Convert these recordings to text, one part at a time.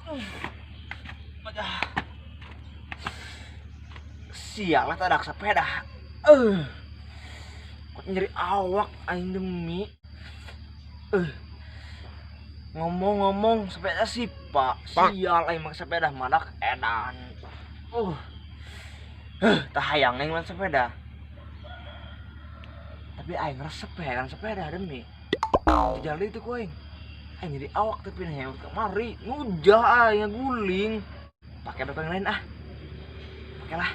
Aduh, sialah tak ada sepeda. Kok nyeri awak aing demi. Ngomong-ngomong sepeda sih pak, sial aing make sepeda madak edan. Uh, tak hayang aing main sepeda. Tapi aing resep ya kan sepeda demi. Jadi itu ku aing. Aing jadi awak tapi nih kemari ngujah aing guling. Pakai beko yang lain ah. Pakailah.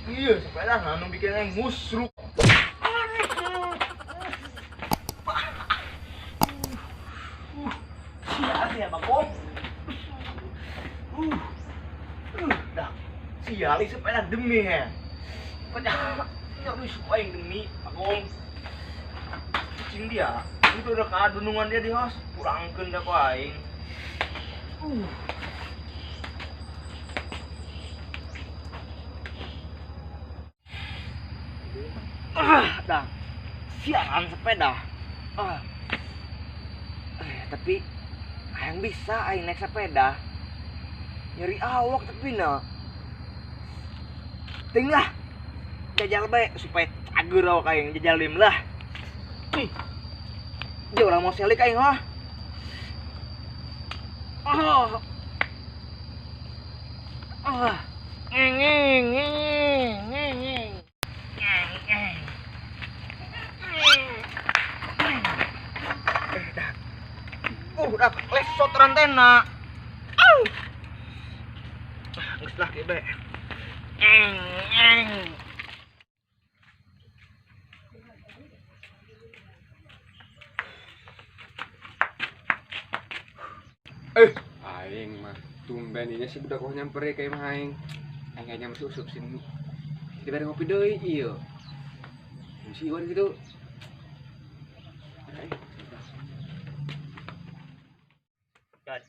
Iya, sepeda nanu bikin aing ngusruk. Sial ya Bang Om. Dah. Sial sepeda demi ya. Padahal nyari suka yang demi Bang Om. Cing dia. Itu udah kadunungan dia di hos. Kurangkeun da ku aing. Dah. Sialan sepeda. Tapi yang bisa aing naik sepeda. Nyeri awak tapi na. Ting lah. Jajal bae supaya cager awak aing jajal lim lah. Dia orang mau selik aing hah. Ngeng ngeng ngeng ngeng ngeng. Dah lesot rantena. Geus lah kieu bae. Aing mah tumben ini si budak kok nyamper kayak mah aing. Aing kayaknya masih usup sini. Dibere ngopi deui ieu. Si Iwan gitu. Jod,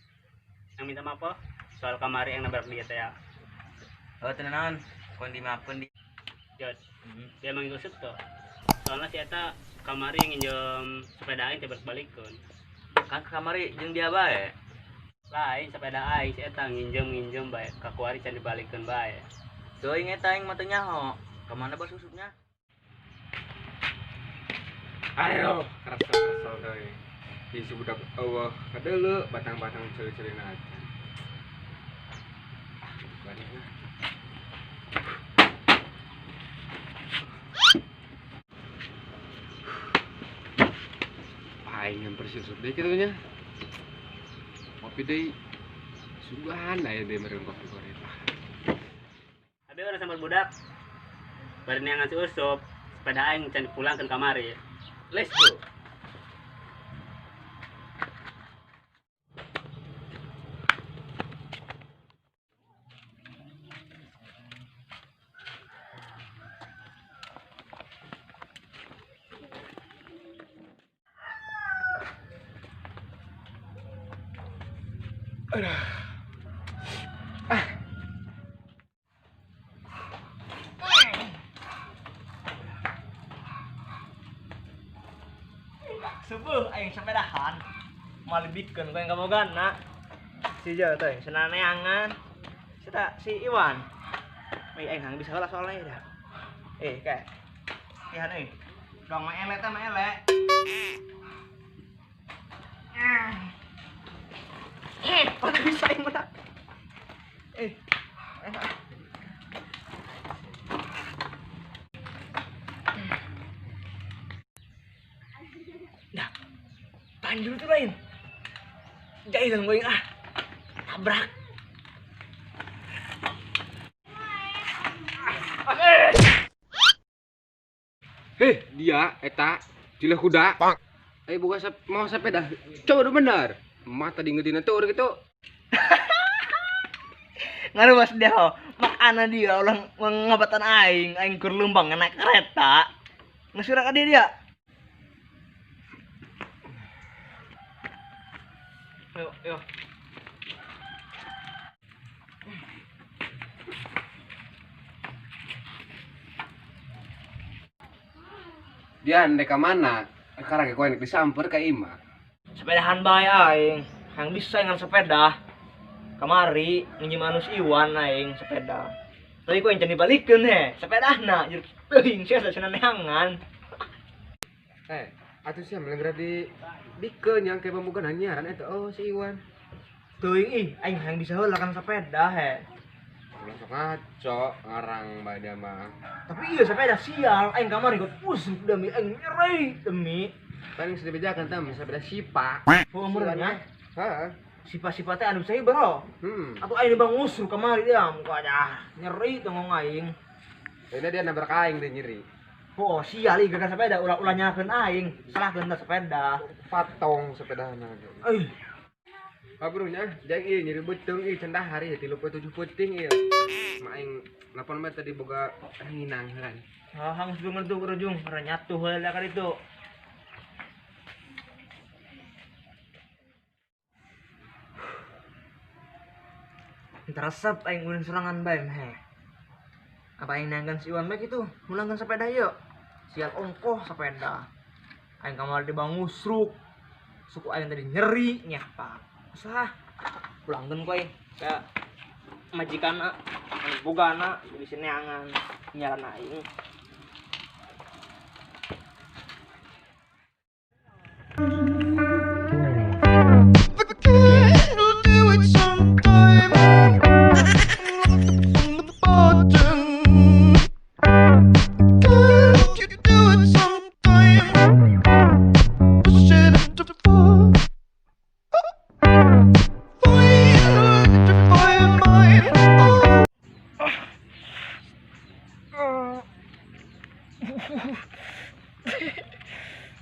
yang minta maaf oh, soal kamari yang nabrak dia teh ya. Oh tenanan, kon dimaafkeun di. Jod, dia emang gosip tuh. Soalnya si Eta kamari yang nginjem sepeda aing teh balik-balikeun. Kan ke kamari jeung dia bae. Lain sepeda aing si Eta nginjem bae, ka kuari can dibalikeun bae. Teuing eta aing mah teu nyaho. Ka mana bos usupnya? Ayo, keras deui. Si budak eueuh kadeuleu batang-batang celi-celina aja. Balik lah. Aing yang bersusup deh kitunya. Kopi deh. Sungguhan aya deh meureun kopi goreng. Abi urang sambil budak. Bari neangan si Usup, sepeda aing can dipulangkeun kamari. Let's go. Subuh aing sepedahan. Malibikeun ku yang kamogana. Si Jawa teh cenah neangan. Si Iwan. Aing hang bisa heula soalnya dah. Kayak. Lihat Dong mah ele teh mah ele. Pada bisa aing mah. Dah. Panjul tuh lain. Jailan gue tabrak. Dia eta cilah kuda. Bukan mau sepeda. Coba udah benar. Mata diingetin tuh udah gitu. Ngaruh mas dia ho. Makana dia orang ngabatan aing keur leumbang naik kereta. Ngasurak ka dia. Yuk. Dia andai ke mana? Sekarang kau yang disamper ke Ima. Sepedahan bae aing. Yang bisa dengan sepeda. Kamari nginjem manus Iwan aing sepeda. Tapi kau yang jadi balikin he. Sepedahna jadi teuing sia sana neangan. Atuh sih melenggar di yang kayak pembukaan hanyaran itu si Iwan. Teuing ih aing yang bisa heula kan sepeda he. Langsung ngaco ngarang mbak dia mah. Tapi iya sepeda sial aing kamari kok pusing demi aing nyeri demi. Paling sudah bejakan tam sepeda sipa. Oh umurnya. Heeh. Sifat-sifatnya anu saya bro. Atau aing bang usur kemari dia mukanya nyeri tengong aing. Ini dia nabrak aing dia nyeri. Oh sial ih gagal sepeda ulah nyakeun aing. Salah keun sepeda. Patong sepeda aja. Kabrunya jadi nyeri betung cendah hari 37 puting ieu. Maing 8 meter di boga nginang kan. Hangus banget tuh kerujung, nyatu heula ka ditu. Teresep aing ulin serangan bae he. Apa aing nanggan si Iwan bae kitu, mulangkeun sepeda yeuh. Sial ongkoh sepeda. Aing kamar di bang musruk. Suku aing tadi nyeri nyapa. Usah pulangkeun ku aing ka majikana, bogana di sini angan nyaran aing.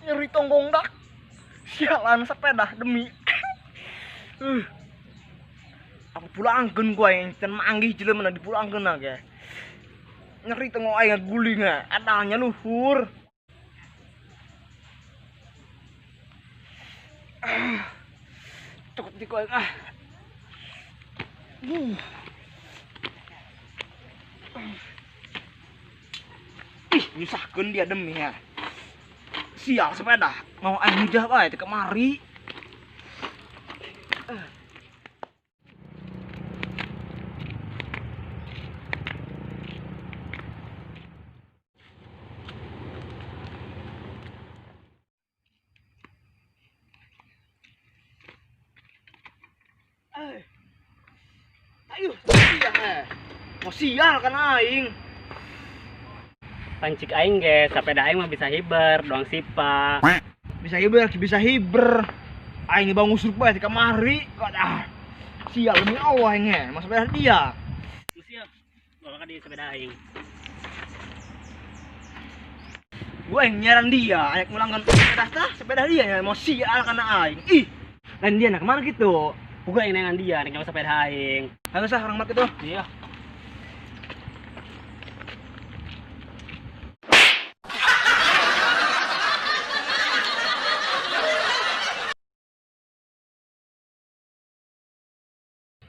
Nyeri tonggong dak. Sialan sepeda demi. Aku pulangkeun ku aing can manggih jelema dipulangkeun ge. Nyeri tengok aing guling adanya luhur. Cukup di ku aing Ih, nyusahkeun dia demi ya. Sial sepeda, mau aing hujah bae teh kemari. Ayo, sial. Mau sial kan aing. Pancik aing ge, sepeda aing mah bisa hiber, doang sipa. Bisa hiber. Aing bang usur bae teh kamari. Sial demi Allah aing mas sepeda dia. Siap. Bawa ka di sepeda aing. Gua yang nyaran dia, ayak ngulangkan sepeda dia ya, mau sial karena aing. Ih, lain dia nak kemana gitu? Buka yang nengan dia, neng sepeda aing. Halo sah orang mat itu. Iya.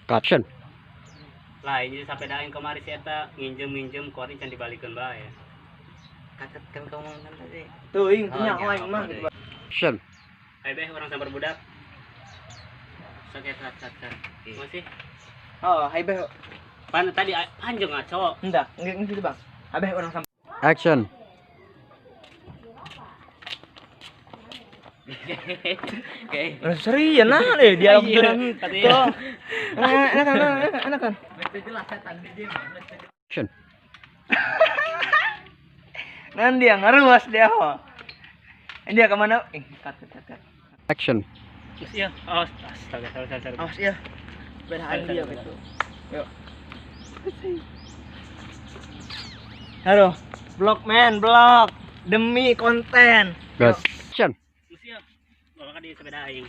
Caption. Lah ini sepeda aing kemari si eta nginjem kuarin can dibalikeun bae. Katet kan kamu ngomong tadi. Tuh, ing punya aing mah gitu. Caption. Hai beh orang sambar budak. Sakit cat. Masih. Oh, hai beh. Pan tadi panjang ngaco. Enggak gitu bang. Abeh orang sampai. Action. Oke. Serius nah deh dialog dengan katanya. Enak kan. Action. Nan dia ngaruas dia ho. Dia kemana? Cut. Action. Iya. Oh, astaga, salah. Awas ya. Bedaan dia gitu. Yuk. Halo, blog demi konten. Gas. Action. Siap. Bawa ka di sepeda aing.